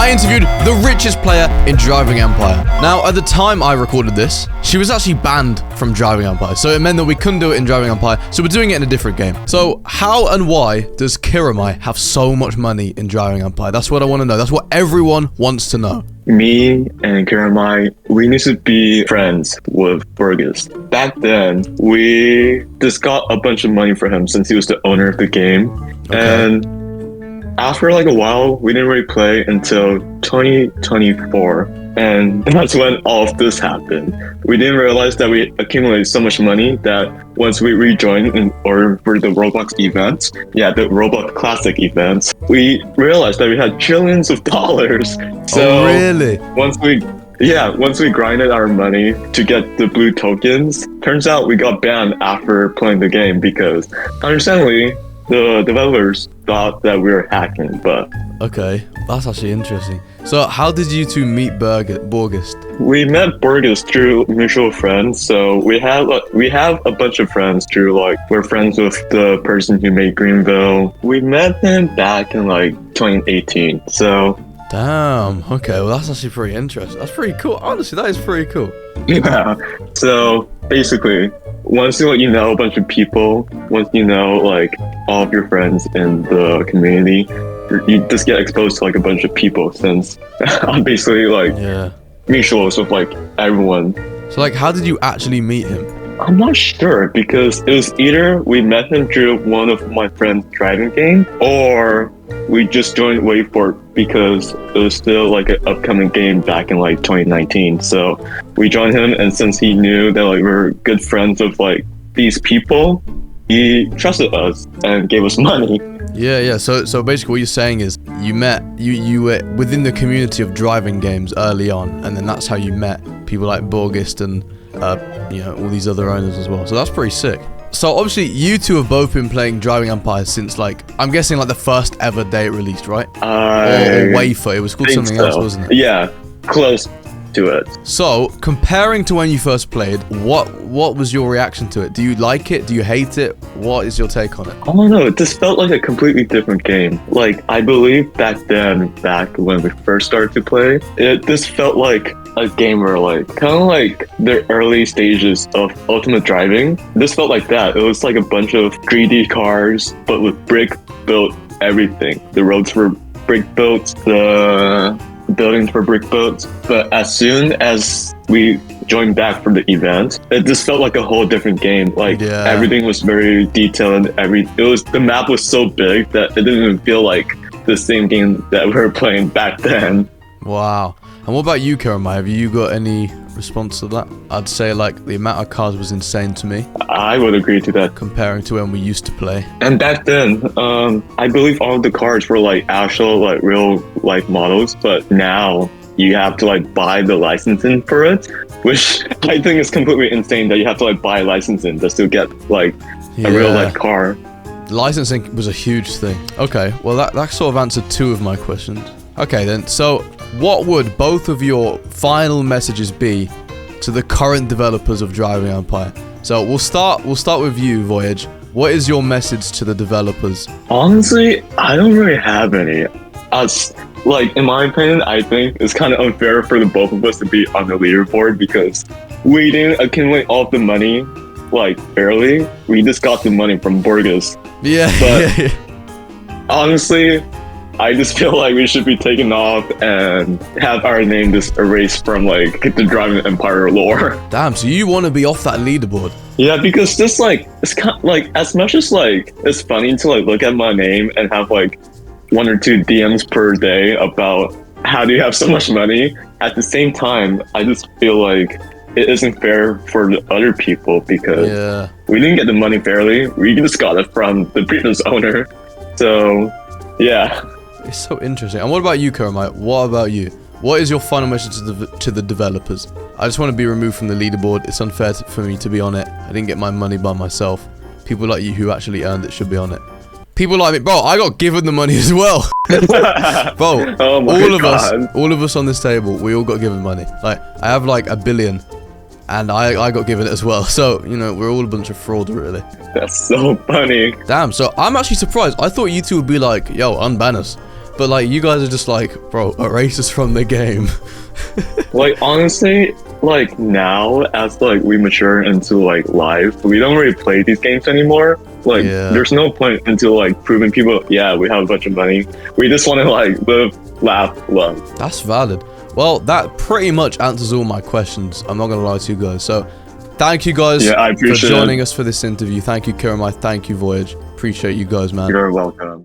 I interviewed the richest player in Driving Empire. Now, at the time I recorded this, she was actually banned from Driving Empire, so it meant that we couldn't do it in Driving Empire, so we're doing it in a different game. So, how and why does Kiromye have so much money in Driving Empire? That's what I want to know. That's what everyone wants to know. Me and Kiromye, we used to be friends with Richest. Back then, we just got a bunch of money for him since he was the owner of the game. Okay. And after like a while, we didn't really play until 2024. And that's when all of this happened. We didn't realize that we accumulated so much money that once we rejoined in order for the Roblox events, the Roblox Classic events, we realized that we had trillions of dollars. So oh, really? Once we grinded our money to get the blue tokens, turns out we got banned after playing the game because, understandably, the developers thought that we were hacking, but... Okay, that's actually interesting. So how did you two meet Richest? We met Richest through mutual friends, so we have a bunch of friends through, like, we're friends with the person who made Greenville. We met him back in, like, 2018, so... Damn, okay, well that's actually pretty interesting. That's pretty cool. Honestly, that is pretty cool. Yeah, so basically, once you know a bunch of people, once you know like all of your friends in the community, you just get exposed to like a bunch of people since I'm basically like mutuals with like everyone. So like, how did you actually meet him? I'm not sure because it was either we met him through one of my friend's driving game or we just joined Waveport because it was still like an upcoming game back in like 2019. So we joined him, and since he knew that like we were good friends of like these people, he trusted us and gave us money. Yeah. So basically, what you're saying is you were within the community of driving games early on, and then that's how you met people like Richest and all these other owners as well. So that's pretty sick. So obviously you two have both been playing Driving Empire since like, I'm guessing like the first ever day it released, right? Or Wafer, it was called something else, wasn't it? Yeah, close to it. So comparing to when you first played, what was your reaction to it? Do you like it? Do you hate it? What is your take on it? I don't know, it just felt like a completely different game. Like, I believe back when we first started to play, it just felt like a game where like, kind of like the early stages of Ultimate Driving. This felt like that. It was like a bunch of 3D cars, but with brick-built everything. The roads were brick-built, the buildings were brick-built. But as soon as we joined back for the event, it just felt like a whole different game. Like everything was very detailed. The map was so big that it didn't even feel like the same game that we were playing back then. Wow. And what about you, Kiromye? Have you got any response to that? I'd say like the amount of cars was insane to me. I would agree to that. Comparing to when we used to play. And back then, I believe all of the cars were like actual like real life models, but now you have to like buy the licensing for it, which I think is completely insane that you have to like buy licensing just to get like a real life car. Licensing was a huge thing. Okay, well that sort of answered two of my questions. Okay then, so what would both of your final messages be to the current developers of Driving Empire? So we'll start with you, Voyage. What is your message to the developers? Honestly, I don't really have any. Like, in my opinion, I think it's kind of unfair for the both of us to be on the leaderboard because we didn't accumulate all of the money, like, barely. We just got the money from Richest. Yeah. But honestly, I just feel like we should be taken off and have our name just erased from like the Driving Empire lore. Damn, so you want to be off that leaderboard? Yeah, because this like, it's kind of like, as much as like it's funny to like look at my name and have like 1 or 2 DMs per day about how do you have so much money, at the same time I just feel like it isn't fair for the other people because we didn't get the money fairly. We just got it from the previous owner. So yeah. It's so interesting. And what about you, Kiromye? What about you? What is your final message to the developers? I just want to be removed from the leaderboard. It's unfair for me to be on it. I didn't get my money by myself. People like you who actually earned it should be on it. People like me, bro, I got given the money as well. Bro, all of us on this table, we all got given money. Like, I have like 1 billion and I got given it as well. So, you know, we're all a bunch of fraud, really. That's so funny. Damn, so I'm actually surprised. I thought you two would be like, yo, unban us. But like, you guys are just like, bro, erase us from the game. Like, honestly, like now as like we mature into like life, we don't really play these games anymore. Like, there's no point into like proving people, yeah, we have a bunch of money. We just want to like live, laugh, love. That's valid. Well, that pretty much answers all my questions. I'm not gonna lie to you guys. So, thank you guys I for appreciate joining us for this interview. Thank you, Kiromye. Thank you, Voyage. Appreciate you guys, man. You're welcome.